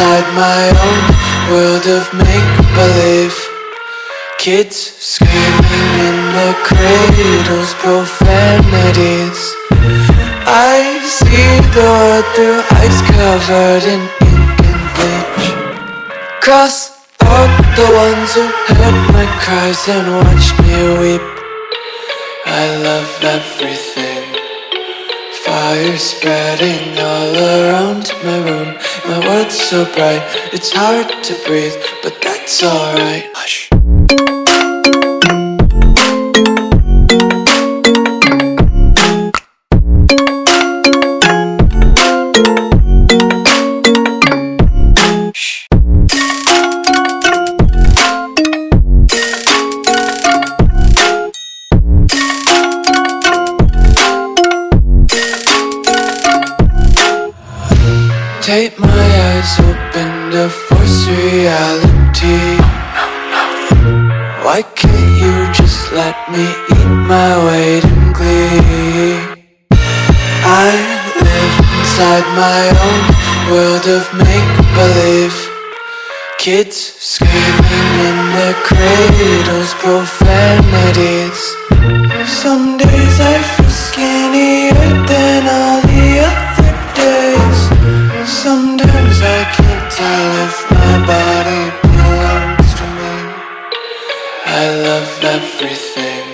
inside my own world of make-believe. Kids screaming in their cradles, profanities. I see the world through eyes covered in ink and bleach. Cross out the ones who heard my cries and watched me weep. I love everything. Fire spreading all around my room. My world's so bright, it's hard to breathe, but that's alright. Hush. Tape my eyes open to force reality. Why can't you just let me eat my weight in glee? I live inside my own world of make-believe. Kids screaming in their cradles, profanities. Some days I feel skinnier than all the other days. Sometimes I can't tell if my body belongs to me. I love everything.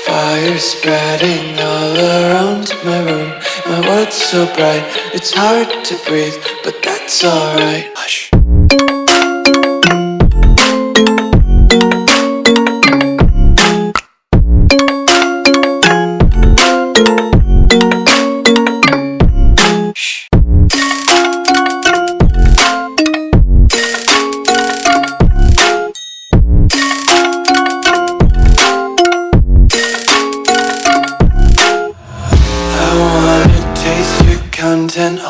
Fire spreading all around my room. My world's so bright, it's hard to breathe, but that's alright. Hush. Content